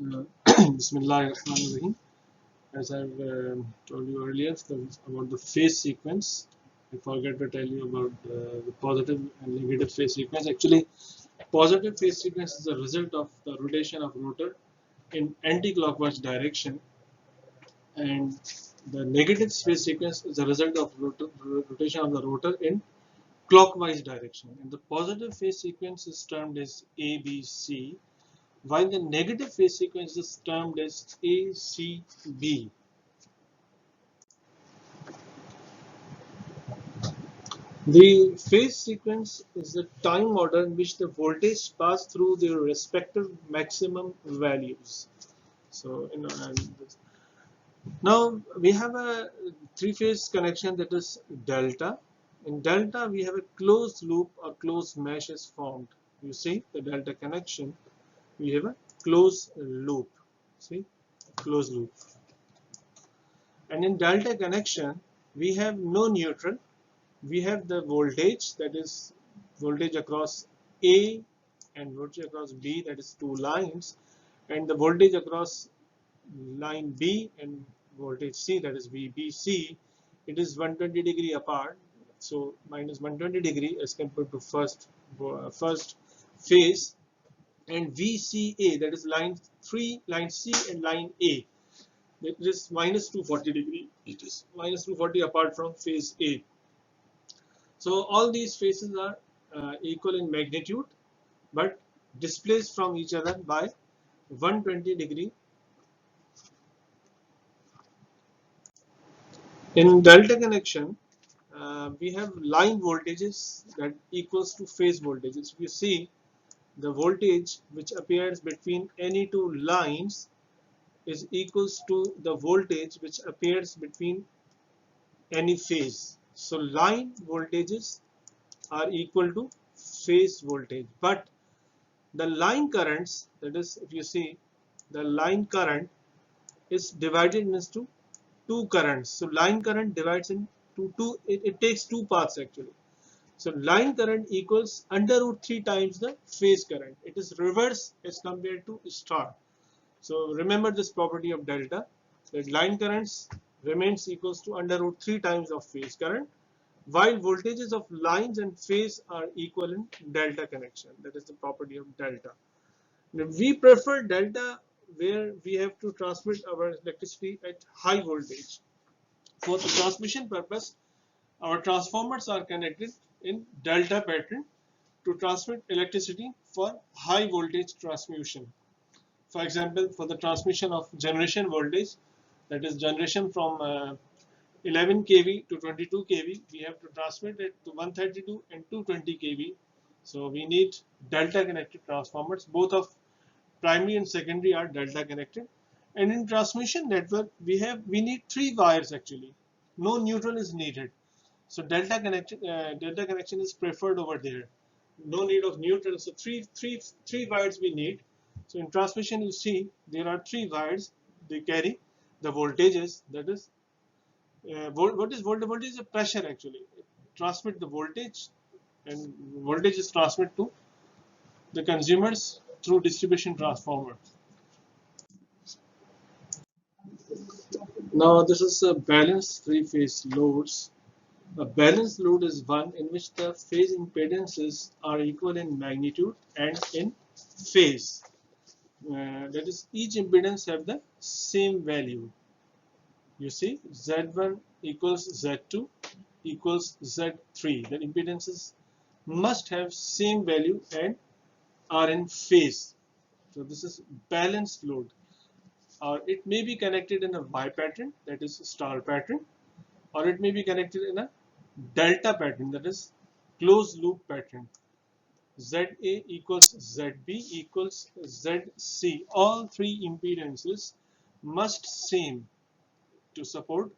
Bismillahirrahmanirrahim. As I've told you earlier about the phase sequence, I forgot to tell you about the positive and negative phase sequence. Actually, positive phase sequence is a result of the rotation of rotor in anti-clockwise direction, and the negative phase sequence is a result of rotation of the rotor in clockwise direction. And the positive phase sequence is termed as ABC, while the negative phase sequence is termed as ACB. The phase sequence is the time order in which the voltage pass through their respective maximum values. So, now we have a three-phase connection, that is delta. In delta, we have a closed loop or closed mesh is formed. You see the delta connection, we have a closed loop. See, closed loop. And in delta connection, we have no neutral. We have the voltage, that is voltage across A and voltage across B, that is two lines, and the voltage across line B and voltage C, that is VBC. It is 120 degree apart, so minus 120 degree as compared to first phase. And VCA, that is line 3, line C and line A, it is minus 240 degree. It is minus 240 apart from phase A. So all these phases are equal in magnitude, but displaced from each other by 120 degree. In delta connection, we have line voltages that equals to phase voltages. If you see, the voltage which appears between any two lines is equals to the voltage which appears between any phase. So line voltages are equal to phase voltage, but the line currents, that is, if you see, the line current is divided into two currents. So line current divides into two, it takes two paths actually. So line current equals under root 3 times the phase current. It is reverse as compared to star. So remember this property of delta, that line currents remains equals to under root 3 times of phase current, while voltages of lines and phase are equal in delta connection. That is the property of delta. Now, we prefer delta where we have to transmit our electricity at high voltage. For the transmission purpose, our transformers are connected in delta pattern to transmit electricity for high voltage transmission. For example, for the transmission of generation voltage, that is generation from 11 kV to 22 kV, we have to transmit it to 132 and 220 kV. So we need delta connected transformers. Both of primary and secondary are delta connected. And in transmission network, we need three wires actually. No neutral is needed. So delta connection is preferred over there. No need of neutral. So three wires we need. So in transmission, you see there are three wires. They carry the voltages. That is, what is voltage? Voltage is a pressure actually. Transmit the voltage, and voltage is transmitted to the consumers through distribution transformer. Now this is a balanced three-phase loads. A balanced load is one in which the phase impedances are equal in magnitude and in phase. That is, each impedance have the same value. You see, Z1 equals Z2 equals Z3. The impedances must have same value and are in phase. So this is balanced load. Or it may be connected in a Y pattern, that is star pattern, or it may be connected in a delta pattern, that is closed loop pattern. ZA equals ZB equals ZC. All three impedances must same to support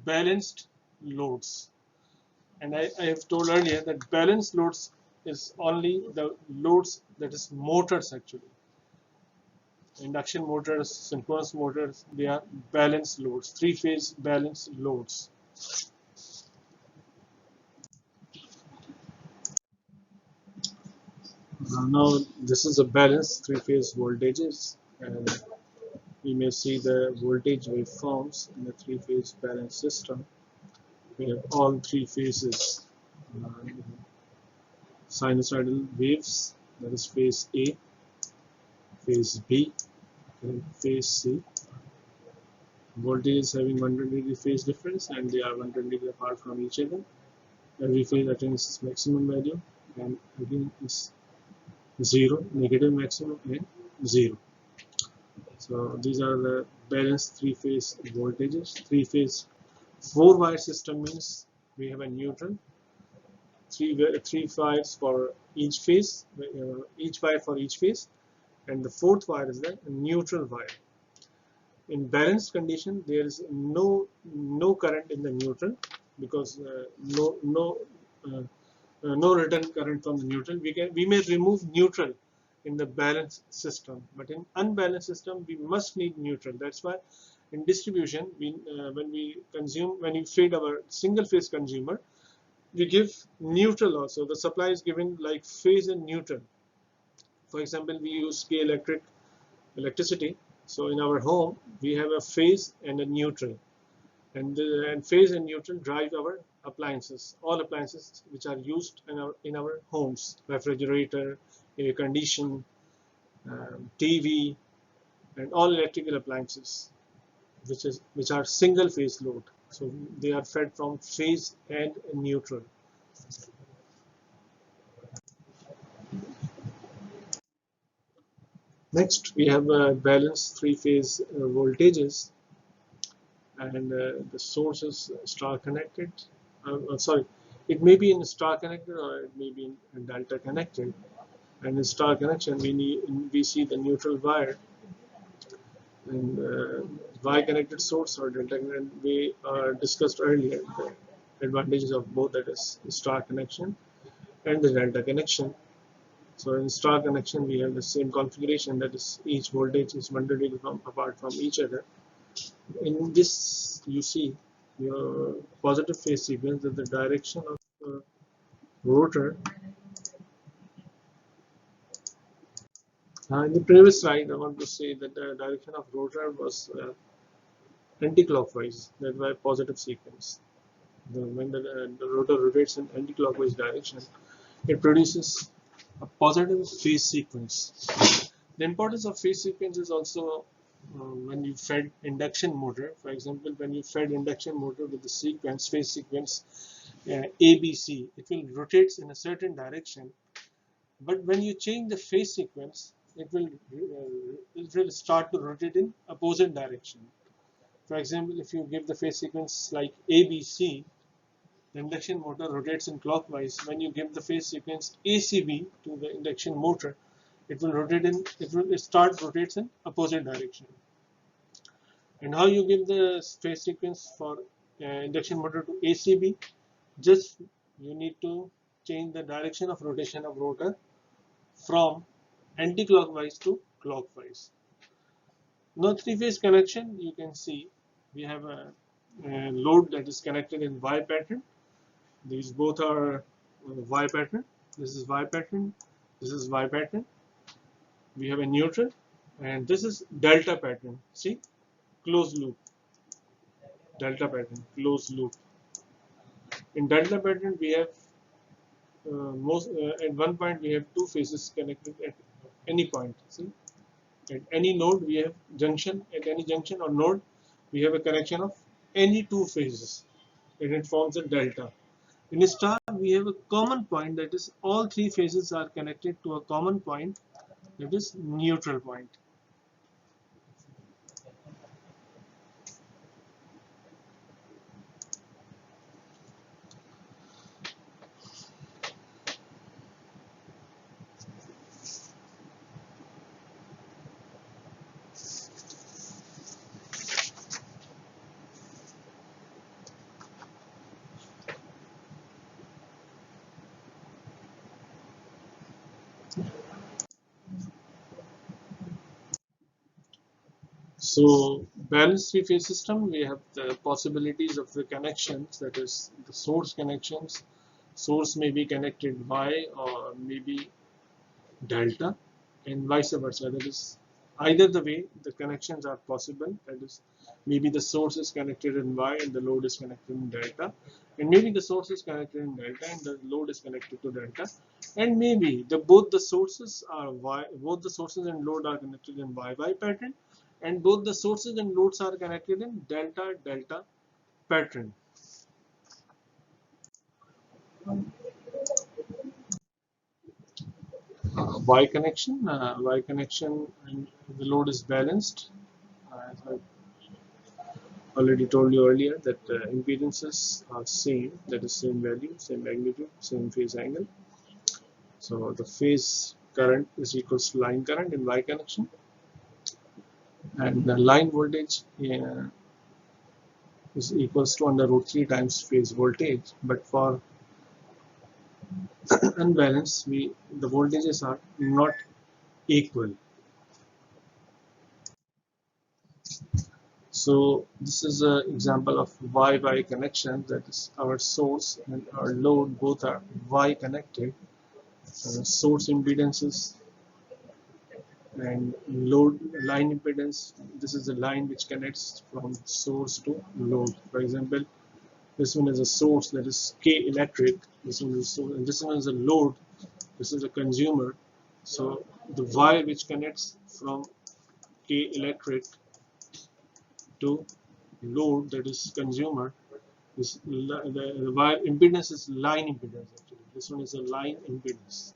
balanced loads. And I have told earlier that balanced loads is only the loads, that is motors actually. Induction motors, synchronous motors, they are balanced loads, three-phase balanced loads. Now this is a balanced three-phase voltages. and we may see the voltage waveforms in the three-phase balanced system. We have all three phases, uh, sinusoidal waves, that is phase A, phase B, and phase C. Voltages having 120 phase difference, and they are 120 apart from each other. Every phase attains its maximum value, and again is zero, negative maximum, and zero. So these are the balanced three-phase voltages. Three-phase four-wire system means we have a neutral, three wires for each phase, each wire for each phase, and the fourth wire is the neutral wire. In balanced condition, there is no current in the neutral because uh, no return current from the neutral. We may remove neutral in the balanced system, but in unbalanced system we must need neutral. That's why in distribution, when we feed our single phase consumer, we give neutral also. The supply is given like phase and neutral. For example, we use electricity. So in our home, we have a phase and a neutral, and phase and neutral drive our appliances, all appliances which are used in our homes: refrigerator, air condition, TV, and all electrical appliances, which are single phase load. So they are fed from phase and neutral. Next, we have balanced three-phase voltages, and the source is star connected. Sorry, it may be in star connected or it may be in delta connected. And in star connection, we see the neutral wire, and Y connected source or delta connected. We discussed earlier the advantages of both, that is star connection and the delta connection. So in star connection, we have the same configuration, that is each voltage is 120 apart from each other. In this, you see your positive phase sequence, that the direction of rotor. In the previous slide, I want to say that the direction of rotor was anti-clockwise. That's why positive sequence. When the rotor rotates in anti-clockwise direction, it produces a positive phase sequence. The importance of phase sequence is also when you fed induction motor. For example, when you fed induction motor with the phase sequence ABC, it will rotate in a certain direction. But when you change the phase sequence, it will start to rotate in opposite direction. For example, if you give the phase sequence like ABC, the induction motor rotates in clockwise. When you give the phase sequence ACB to the induction motor, it will start rotates in opposite direction. And how you give the phase sequence for induction motor to ACB? Just you need to change the direction of rotation of rotor from anti-clockwise to clockwise. Now three-phase connection, you can see we have a load that is connected in Y pattern. These both are Y pattern. This is Y pattern. This is Y pattern. We have a neutral, and this is delta pattern. See, closed loop. Delta pattern, closed loop. In delta pattern, we have at one point we have two phases connected at any point. See, at any node we have junction. At any junction or node, we have a connection of any two phases, and it forms a delta. In a star, we have a common point, that is all three phases are connected to a common point, that is neutral point. So balanced three-phase system, we have the possibilities of the connections, that is the source connections. Source may be connected Y or maybe delta, and vice versa, that is either the way the connections are possible, that is, maybe the source is connected in Y and the load is connected in delta, and maybe the source is connected in delta and the load is connected to delta, and maybe both the sources are Y, both the sources and load are connected in YY pattern, and both the sources and loads are connected in delta delta pattern. Y connection, and the load is balanced. As I already told you earlier that impedances are same, that is same value, same magnitude, same phase angle. So the phase current is equals to line current in Y connection, and the line voltage is equals to under root 3 times phase voltage. But for unbalanced, the voltages are not equal. So this is an example of Y-Y connection, that is our source and our load both are Y connected. Source impedances and load line impedance, this is the line which connects from source to load. For example, this one is a source, that is K electric, this one is a source, and this one is a load, this is a consumer. So the Y which connects from K electric to load, that is consumer, the wire impedance is line impedance actually. This one is a line impedance.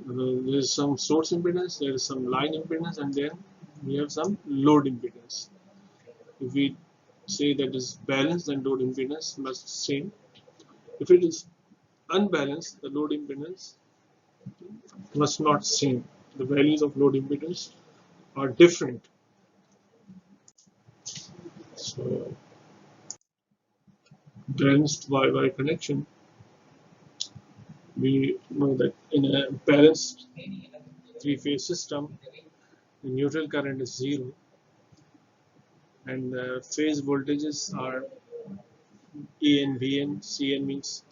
There is some source impedance, there is some line impedance, and then we have some load impedance. If we say that is balanced, then load impedance must same. If it is unbalanced, the load impedance must not same. The values of load impedance are different. So balanced Y-Y connection, we know that in a balanced three-phase system, the neutral current is zero, and the phase voltages are A and Vn. Cn means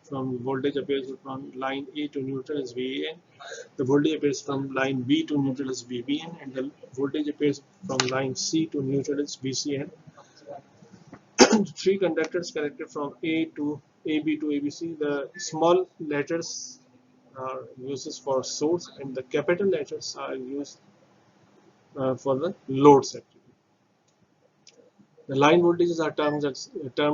from voltage appears from line A to neutral is Van. The voltage appears from line B to neutral is Vbn, and the voltage appears from line C to neutral is Vcn. Three conductors connected from A to AB to ABC. The small letters are used for source, and the capital letters are used for the load sector. The line voltages are termed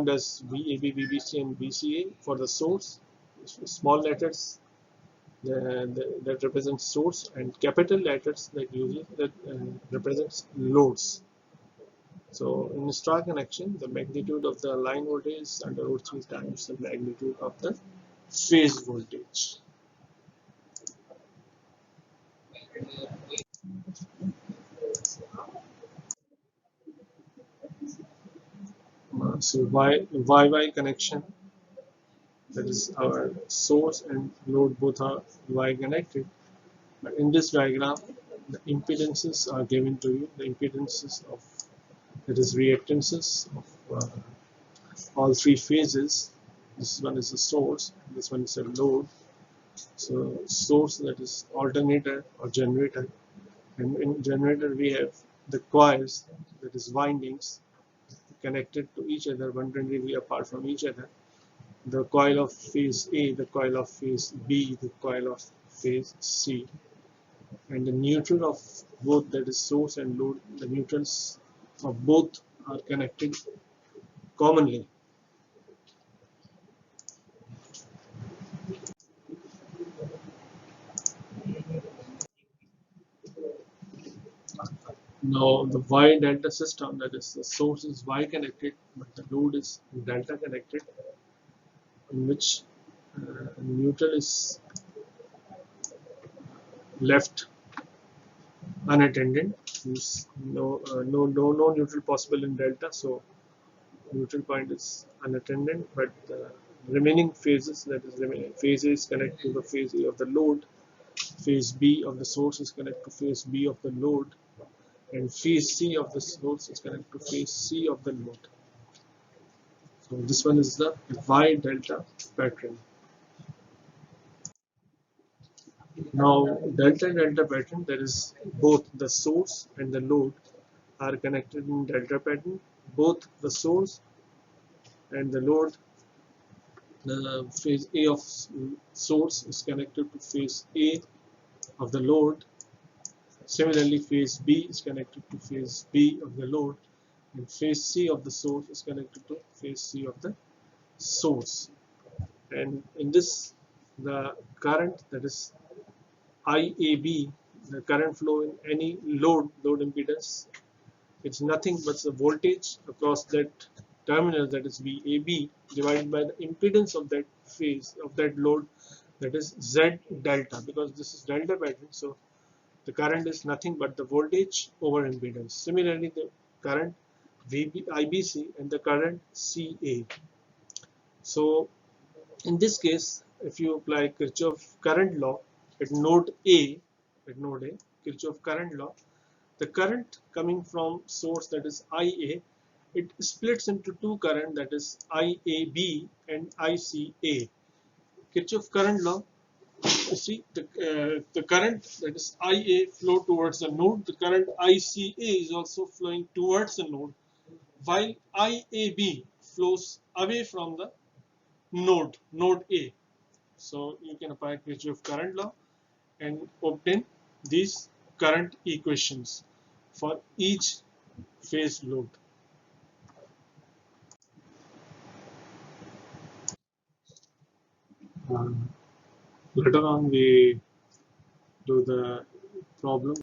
as VAB, VBC, and VCA for the source. Small letters that represent source, and capital letters that represents loads. So in star connection, the magnitude of the line voltage is under root 3 times the magnitude of the phase voltage. So Y connection, that is our source and load both are Y connected. But in this diagram, the impedances are given to you. The impedances of, that is reactances of all three phases. This one is the source, this one is a load. So source, that is alternator or generator, and in generator we have the coils, that is windings, connected to each other 120 degrees apart from each other. The coil of phase A, the coil of phase B, the coil of phase C, and the neutral of both, that is source and load, the neutrals of both are connected commonly. Now the Y delta system, that is the source is Y connected but the load is delta connected, in which neutral is left unattended, means no neutral possible in delta, so neutral point is unattended, but the remaining phases, that is remaining phase A is connected to the phase A of the load, phase B of the source is connected to phase B of the load, and phase C of the source is connected to phase C of the load. So this one is the Y delta pattern. Now, delta and delta pattern, that is both the source and the load are connected in delta pattern. Both the source and the load, the phase A of source is connected to phase A of the load. Similarly, phase B is connected to phase B of the load, and phase C of the source is connected to phase C of the source. And in this, the current, that is IAB, the current flow in any load impedance, it's nothing but the voltage across that terminal, that is VAB, divided by the impedance of that phase of that load, that is Z delta. Because this is delta pattern, so the current is nothing but the voltage over impedance. Similarly, the current IBC and the current CA. So in this case, if you apply Kirchhoff current law at node A, Kirchhoff current law, the current coming from source, that is IA, it splits into two current, that is IAB and ICA. Kirchhoff current law, you see the current, that is IA, flow towards the node. The current ICA is also flowing towards the node, while IAB flows away from the node A. So you can apply Kirchhoff current law and obtain these current equations for each phase load. Later on we do the problem